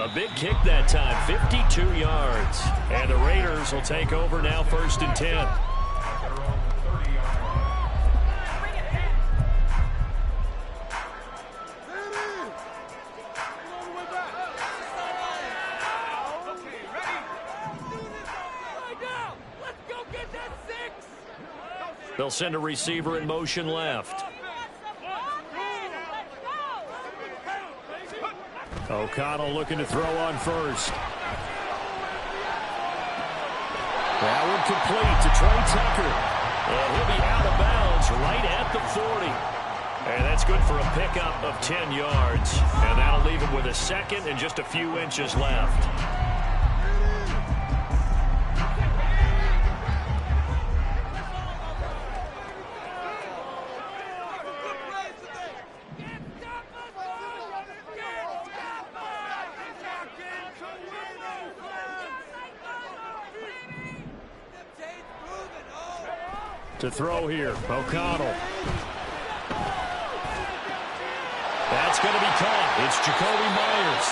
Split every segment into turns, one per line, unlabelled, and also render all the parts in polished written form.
A big kick that time, 52 yards. And the Raiders will take over now, 1st and 10. They'll send a receiver in motion left. O'Connell looking to throw on first. That one complete to Trey Tucker. And he'll be out of bounds right at the 40. And that's good for a pickup of 10 yards. And that'll leave him with a second and just a few inches left. To throw here, O'Connell. That's going to be caught. It's Jacoby Myers.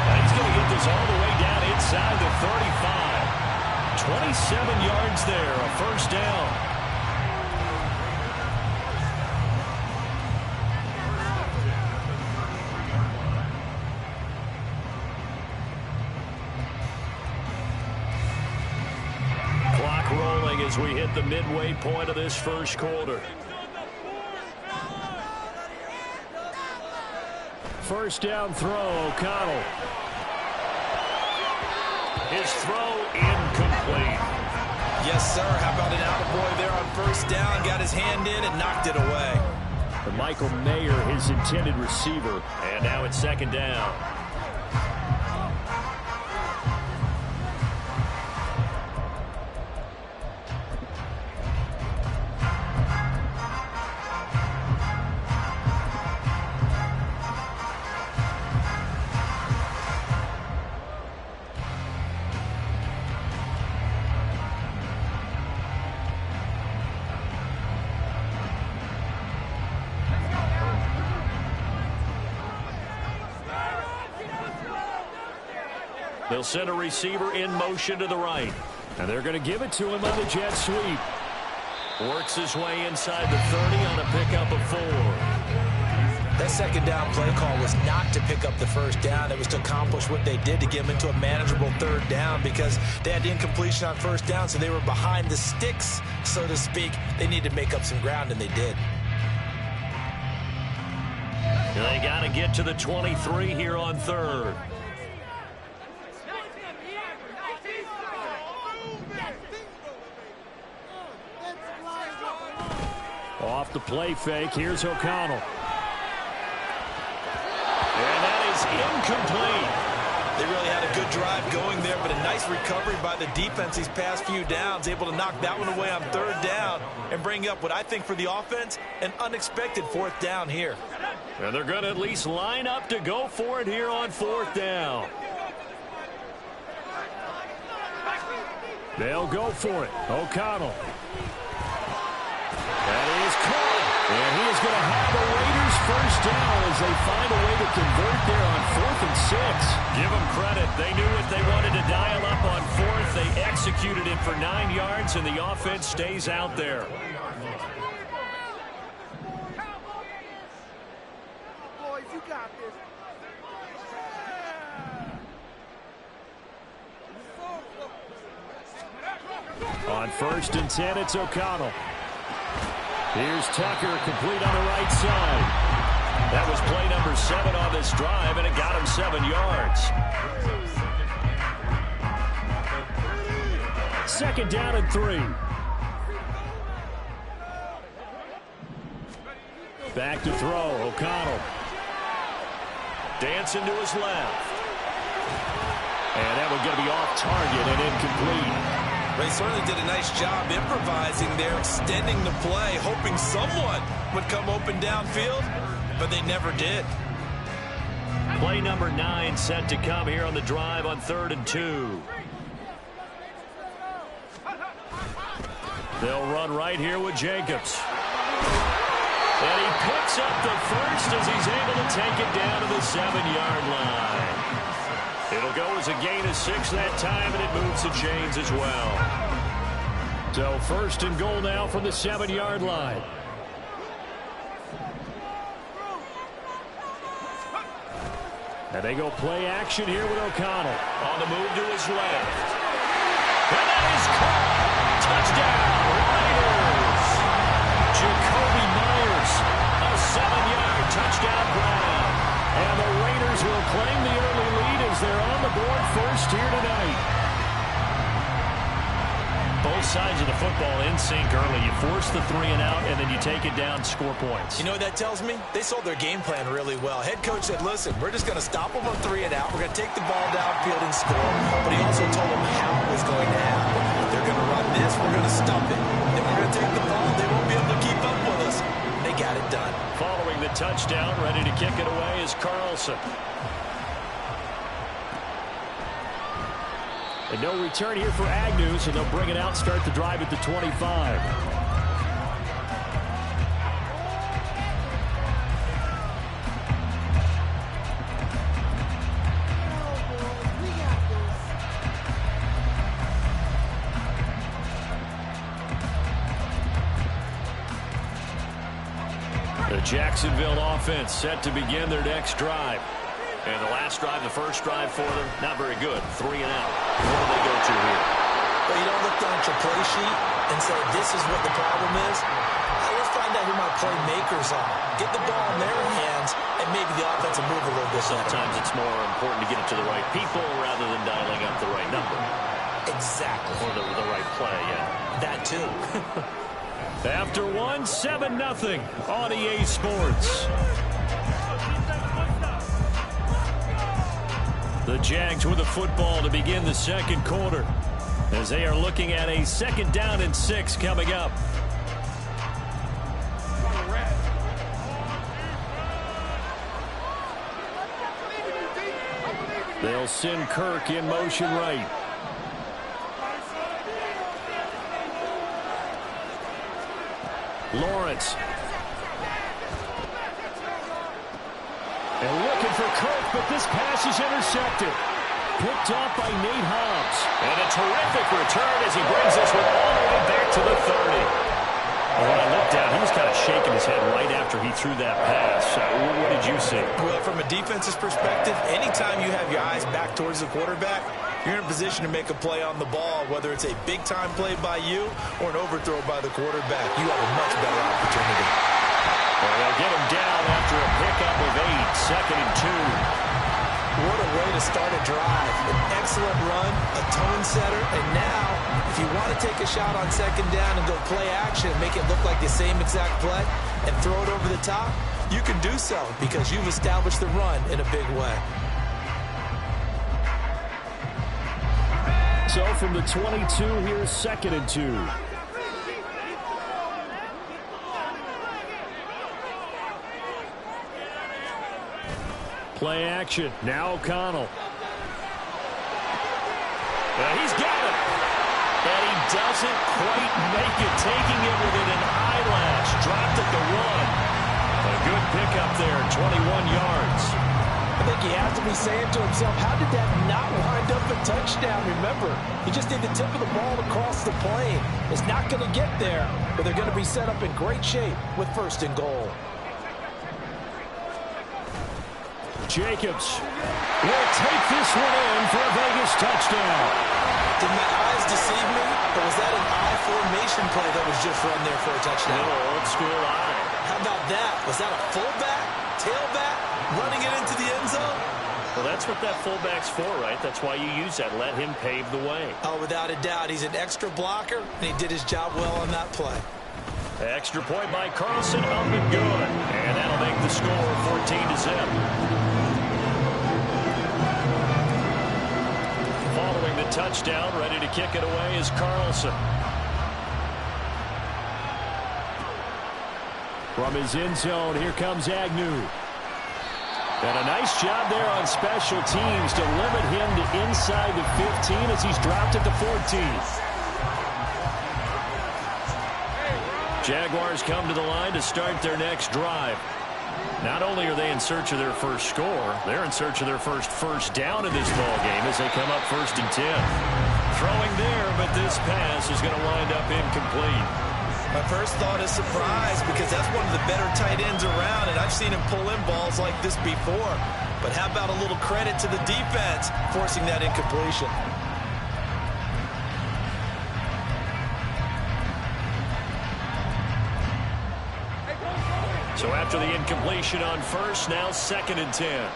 And he's going to get this all the way down inside the 35. 27 yards there, a first down. As we hit the midway point of this first quarter. First down throw, O'Connell. His throw incomplete.
Yes, sir. How about an attaboy there on first down? Got his hand in and knocked it away.
And Michael Mayer, his intended receiver. And now it's 2nd down. They'll send a receiver in motion to the right. And they're going to give it to him on the jet sweep. Works his way inside the 30 on a pickup of 4.
That 2nd down play call was not to pick up the first down. It was to accomplish what they did to get them into a manageable 3rd down because they had incompletion on first down, so they were behind the sticks, so to speak. They needed to make up some ground, and they did.
They got to get to the 23 here on 3rd. Off the play fake, here's O'Connell. And that is incomplete.
They really had a good drive going there, but a nice recovery by the defense these past few downs, able to knock that one away on 3rd down and bring up what I think for the offense, an unexpected 4th down here.
And they're going to at least line up to go for it here on 4th down. They'll go for it. O'Connell. That is caught. And he is going to have the Raiders first down as they find a way to convert there on 4th and 6. Give them credit. They knew what they wanted to dial up on 4th. They executed it for 9 yards, and the offense stays out there.
Boys, you got this.
On 1st and 10, it's O'Connell. Here's Tucker, complete on the right side. That was play number 7 on this drive, and it got him 7 yards. 2nd down and 3. Back to throw, O'Connell. Dancing to his left. And that one going to be off target and incomplete.
They certainly did a nice job improvising there, extending the play, hoping someone would come open downfield, but they never did.
Play number 9 set to come here on the drive on 3rd and 2. They'll run right here with Jacobs. And he picks up the first as he's able to take it down to the 7-yard line. It'll go as a gain of 6 that time, and it moves the chains as well. So first and goal now from the 7-yard line. And they go play action here with O'Connell. On the move to his left. And that is caught. Touchdown, Raiders. Jacoby Myers, a 7-yard touchdown grab. And the Raiders will claim the early lead as they're on the board first here tonight. Both sides of the football in sync early. You force the 3 and out, and then you take it down, score points.
You know what that tells me? They sold their game plan really well. Head coach said, listen, we're just going to stop them on 3 and out. We're going to take the ball downfield and score. But he also told them how it was going to happen. They're going to run this. We're going to stump it. Then we're going to take the ball. They won't be able to keep up with us. They got it done.
Following the touchdown, ready to kick it away is Carlson. And no return here for Agnew, so they'll bring it out, start the drive at the 25. The Jacksonville offense set to begin their next drive. And the last drive, the first drive for them, not very good. 3 and out. What do they go to here?
Well, you don't look down at your play sheet and say, this is what the problem is. Let's find out who my playmakers are. Get the ball in their hands, and maybe the offense will move a little bit better.
Sometimes it's more important to get it to the right people rather than dialing up the right number.
Exactly.
Or the right play, yeah.
That too.
After 1, 7-0 on EA Sports. The Jags with the football to begin the second quarter as they are looking at a 2nd down and 6 coming up. They'll send Kirk in motion right. Lawrence. And looking for Kirk, but this pass is intercepted. Picked off by Nate Hobbs. And a terrific return as he brings this one all the way back to the 30. And when I looked down, he was kind of shaking his head right after he threw that pass. What did you see?
Well, from a defense's perspective, anytime you have your eyes back towards the quarterback, you're in a position to make a play on the ball, whether it's a big-time play by you or an overthrow by the quarterback. You have a much better opportunity.
Well, they'll get him down after a pickup of 8, 2nd and 2.
What a way to start a drive. An excellent run, a tone setter, and now, if you want to take a shot on 2nd down and go play action and make it look like the same exact play and throw it over the top, you can do so because you've established the run in a big way.
So from the 22, here's 2nd and 2. Play action. Now O'Connell. He's got it. And he doesn't quite make it. Taking it within an eyelash. Dropped at the 1. A good pickup there. 21 yards.
I think he has to be saying to himself, how did that not wind up a touchdown? Remember, he just did the tip of the ball across the plane. It's not going to get there, but they're going to be set up in great shape with 1st and goal.
Jacobs will take this one in for a Vegas touchdown.
Did my eyes deceive me, or was that an I formation play that was just run there for a touchdown?
No, old school eye.
How about that? Was that a fullback, tailback, running it into the end zone?
Well, that's what that fullback's for, right? That's why you use that. Let him pave the way.
Oh, without a doubt. He's an extra blocker, and he did his job well on that play.
Extra point by Carlson, up and good. And that'll make the score 14-0. Following the touchdown, ready to kick it away is Carlson. From his end zone, here comes Agnew. And a nice job there on special teams to limit him to inside the 15 as he's dropped at the 14. Jaguars come to the line to start their next drive. Not only are they in search of their first score, they're in search of their first down in this ball game as they come up 1st and 10. Throwing there, but this pass is going to wind up incomplete.
My first thought is surprise because that's one of the better tight ends around, and I've seen him pull in balls like this before. But how about a little credit to the defense forcing that incompletion?
So after the incompletion on first, now 2nd and 10.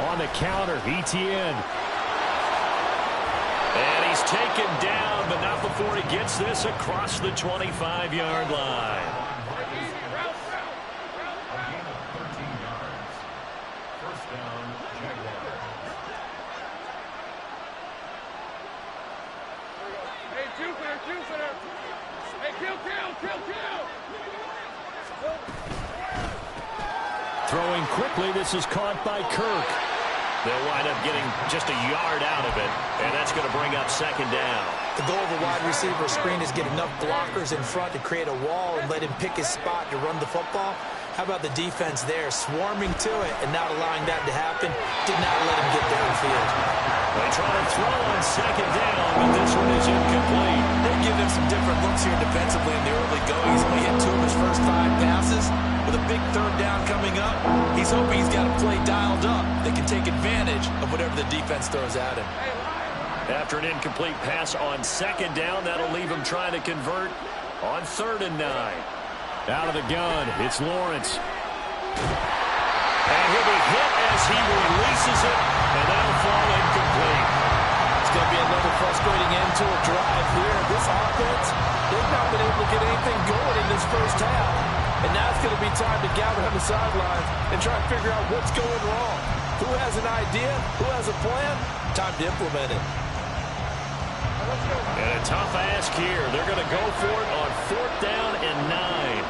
On the counter, ETN. And he's taken down, but not before he gets this across the 25-yard line. Throwing quickly, this is caught by Kirk. They'll wind up getting just a yard out of it, and that's going to bring up 2nd down.
The goal of a wide receiver screen is get enough blockers in front to create a wall and let him pick his spot to run the football. How about the defense there, swarming to it and not allowing that to happen? Did not let him get downfield.
They try to throw on 2nd down, but this one is incomplete.
They give him some different looks here defensively in the early going. He's only hit 2 of his first 5 passes. With a big 3rd down coming up, he's hoping he's got a play dialed up that can take advantage of whatever the defense throws at him.
After an incomplete pass on 2nd down, that'll leave him trying to convert on 3rd and 9. Out of the gun, it's Lawrence. And he'll be hit as he releases it, and that'll fall incomplete.
It's going to be another frustrating end to a drive here. This offense, they've not been able to get anything going in this first half. And now it's going to be time to gather on the sidelines and try and figure out what's going wrong. Who has an idea? Who has a plan? Time to implement it.
And a tough ask here. They're going to go for it on 4th down and 9.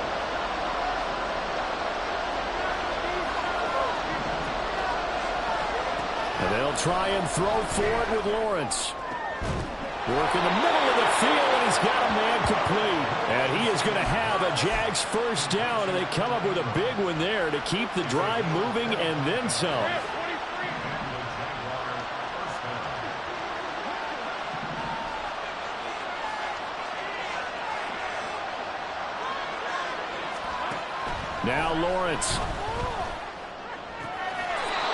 And they'll try and throw for it with Lawrence. Work in the middle of the field, and he's got a man complete. And he is going to have a Jags 1st down, and they come up with a big one there to keep the drive moving and then some. Now Lawrence.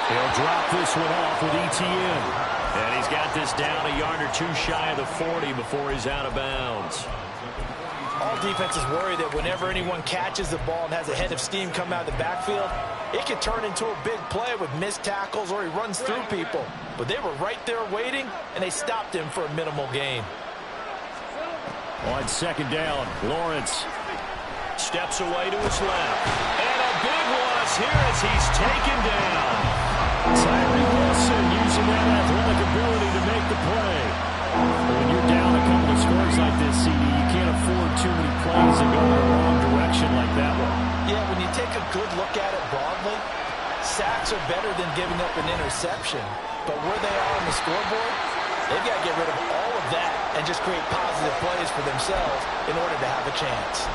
He'll drop this one off with ETN. And he's got this down a yard or 2 shy of the 40 before he's out of bounds.
All defenses worry that whenever anyone catches the ball and has a head of steam come out of the backfield, it can turn into a big play with missed tackles or he runs through people. But they were right there waiting, and they stopped him for a minimal gain.
On 2nd down, Lawrence steps away to his left. And a big loss here as he's taken down. Tyree Wilson using that athletic ability to make the play. But when you're down a couple of scores like this, CD, you can't afford too many plays that go in the wrong direction like that one.
Yeah, when you take a good look at it broadly, sacks are better than giving up an interception. But where they are on the scoreboard, they've got to get rid of all of that and just create positive plays for themselves in order to have a chance.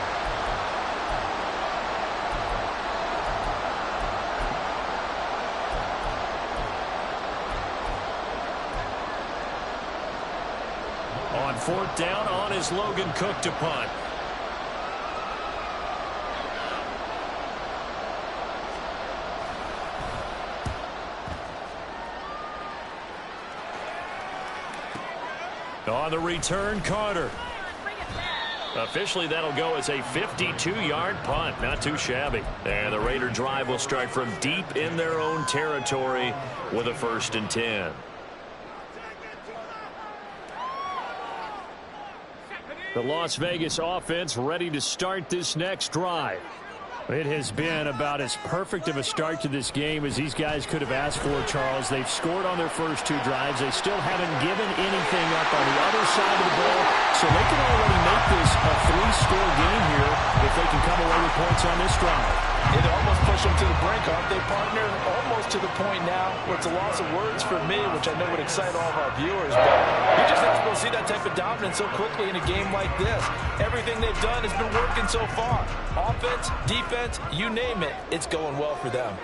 On 4th down, on is Logan Cook to punt. On the return, Carter. Officially, that'll go as a 52-yard punt. Not too shabby. And the Raider drive will start from deep in their own territory with a 1st and 10. The Las Vegas offense ready to start this next drive. It has been about as perfect of a start to this game as these guys could have asked for, Charles. They've scored on their first 2 drives. They still haven't given anything up on the other side of the ball, so they can already make this a 3-score game here if they can come away with points on this drive.
It almost pushed them to the brink, aren't they, partner? Almost to the point now where it's a loss of words for me, which I know would excite all of our viewers. But you're just not supposed to see that type of dominance so quickly in a game like this. Everything they've done has been working so far. Offense, defense, you name it, it's going well for them.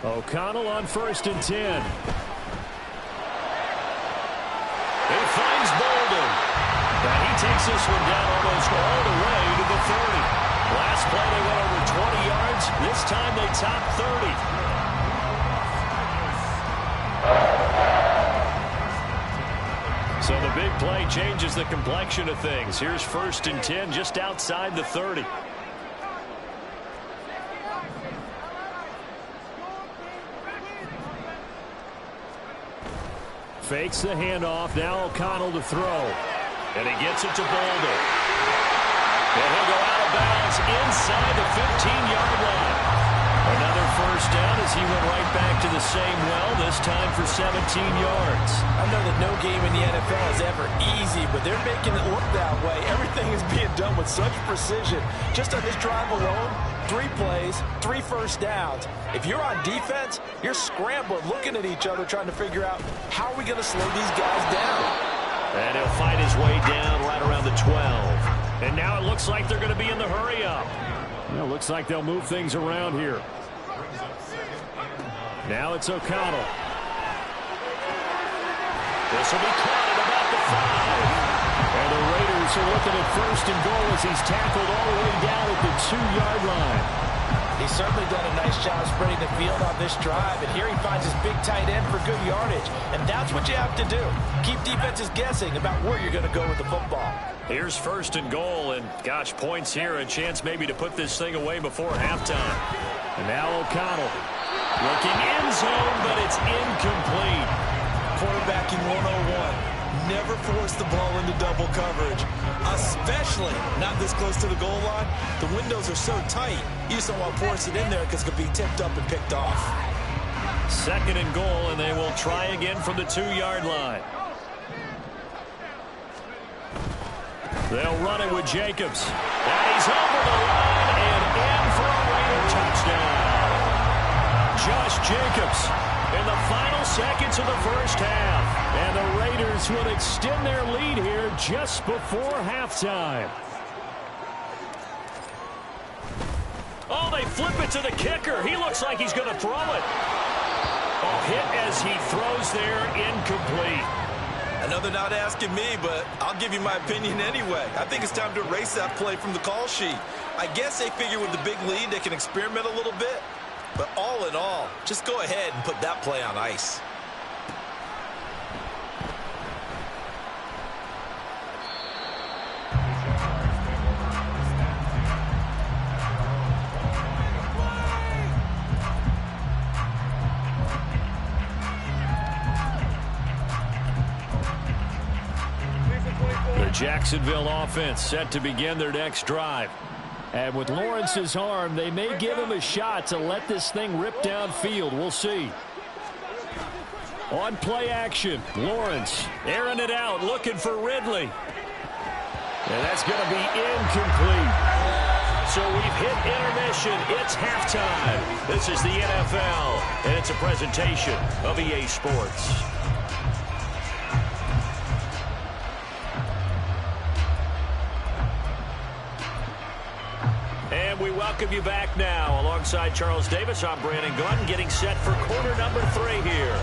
O'Connell on 1st and 10. He finds Bolden. And he takes this one down almost all the way to the 30. Last play they went over 20 yards. This time they top 30. So the big play changes the complexion of things. Here's 1st and 10 just outside the 30. Fakes the handoff. Now O'Connell to throw. And he gets it to Boulder. And he'll go out of bounds inside the 15-yard line. Another 1st down as he went right back to the same well, this time for 17 yards.
I know that no game in the NFL is ever easy, but they're making it look that way. Everything is being done with such precision. Just on this drive alone, 3 plays, 3 1st downs. If you're on defense, you're scrambling, looking at each other, trying to figure out how are we going to slow these guys down.
And he'll fight his way down right around the 12. And now it looks like they're going to be in the hurry-up. Well, looks like they'll move things around here. Now it's O'Connell. This will be caught at about the 5. And the Raiders are looking at 1st and goal as he's tackled all the way down at the 2-yard line.
He's certainly done a nice job spreading the field on this drive, and here he finds his big tight end for good yardage. And that's what you have to do. Keep defenses guessing about where you're going to go with the football.
Here's 1st and goal, and gosh, points here, a chance maybe to put this thing away before halftime. And now O'Connell looking end zone, but it's incomplete.
Quarterbacking 101. Never force the ball into double coverage, especially not this close to the goal line. The windows are so tight, you just don't want to force it in there because it could be tipped up and picked off.
2nd and goal, and they will try again from the 2-yard line. They'll run it with Jacobs. And he's over the line and in for a Raider touchdown. Josh Jacobs in the final seconds of the 1st half. And the Raiders will extend their lead here just before halftime. Oh, they flip it to the kicker. He looks like he's going to throw it. Oh, hit as he throws there, incomplete.
Another not asking me, but I'll give you my opinion anyway. I think it's time to erase that play from the call sheet. I guess they figure with the big lead they can experiment a little bit. But all in all, just go ahead and put that play on ice.
The Jacksonville offense set to begin their next drive. And with Lawrence's arm, they may give him a shot to let this thing rip downfield. We'll see. On play action, Lawrence airing it out, looking for Ridley. And that's going to be incomplete. So we've hit intermission. It's halftime. This is the NFL, and it's a presentation of EA Sports. And we welcome you back now. Alongside Charles Davis, I'm Brandon Gunn, getting set for quarter number 3 here.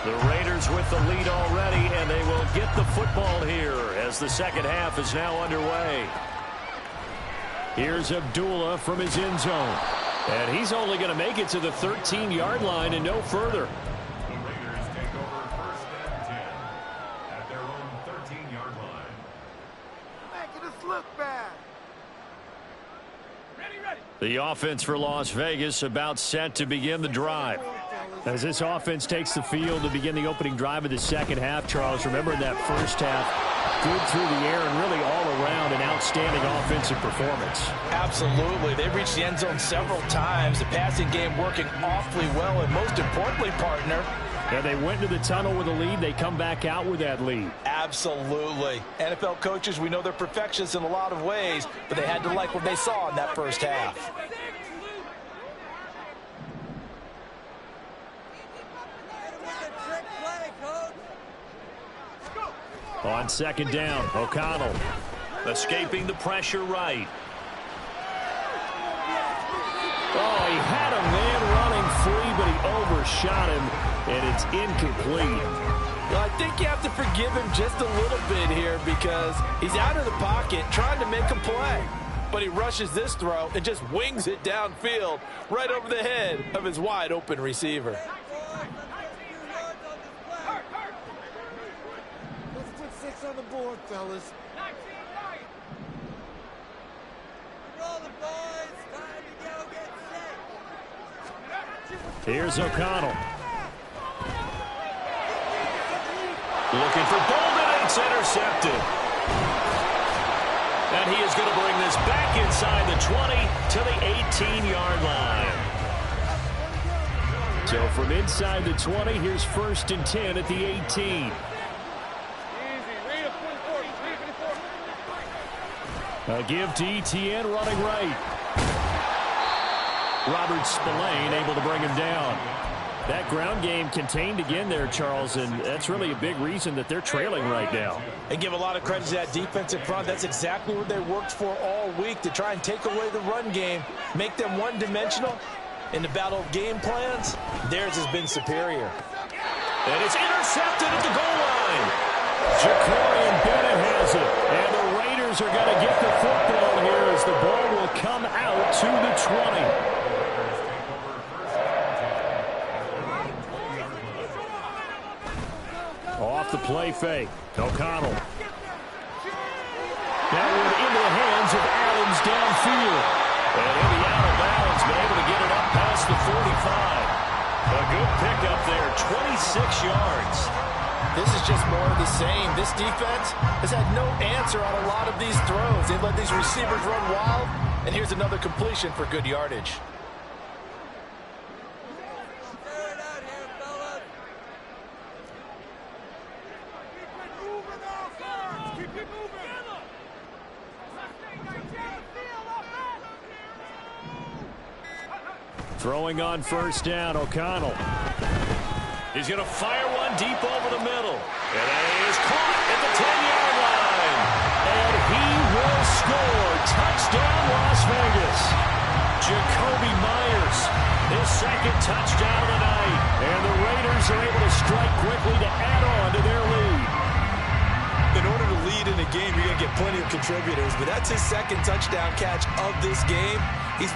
The Raiders with the lead already, and they will get the football here as the 2nd half is now underway. Here's Abdullah from his end zone. And he's only going to make it to the 13-yard line and no further.
The Raiders take over 1st and 10 at their own 13-yard line.
Making us look bad.
The offense for Las Vegas about set to begin the drive. As this offense takes the field to begin the opening drive of the 2nd half, Charles, remember in that 1st half, good through the air and really all around an outstanding offensive performance.
Absolutely. They reached the end zone several times. The passing game working awfully well, and most importantly, partner,
And they went to the tunnel with a lead. They come back out with that lead.
Absolutely. NFL coaches, we know they're perfectionists in a lot of ways, but they had to like what they saw in that first half.
On second down, O'Connell escaping the pressure right. Oh, he had a man running free, but he overshot him, and it's incomplete.
Well, I think you have to forgive him just a little bit here because he's out of the pocket trying to make a play. But he rushes this throw and just wings it downfield right over the head of his wide-open receiver.
Let's put 6 on the board, fellas.
Here's O'Connell. Looking for Bolden, and it's intercepted. And he is going to bring this back inside the 20 to the 18-yard line. So from inside the 20, here's 1st and 10 at the 18. A give to Etienne running right. Robert Spillane able to bring him down. That ground game contained again there, Charles, and that's really a big reason that they're trailing right now.
And give a lot of credit to that defensive front. That's exactly what they worked for all week, to try and take away the run game, make them one-dimensional. In the battle of game plans, theirs has been superior.
And it's intercepted at the goal line. Jacorian Bennett has it, and the Raiders are going to get the football here as the ball will come out to the 20. Off the play fake. O'Connell. That one into the hands of Adams downfield. And he'll be out of bounds, but able to get it up past the 45. A good pickup there, 26 yards.
This is just more of the same. This defense has had no answer on a lot of these throws. They've let these receivers run wild, and here's another completion for good yardage.
Throwing on 1st down, O'Connell. He's going to fire one deep over the middle. And it is caught at the 10-yard line. And he will score. Touchdown, Las Vegas. Jacoby Myers, his 2nd touchdown of the night. And the Raiders are able to strike quickly to add on to their lead.
In order to lead in a game, you're going to get plenty of contributors, but that's his 2nd touchdown catch of this game. He's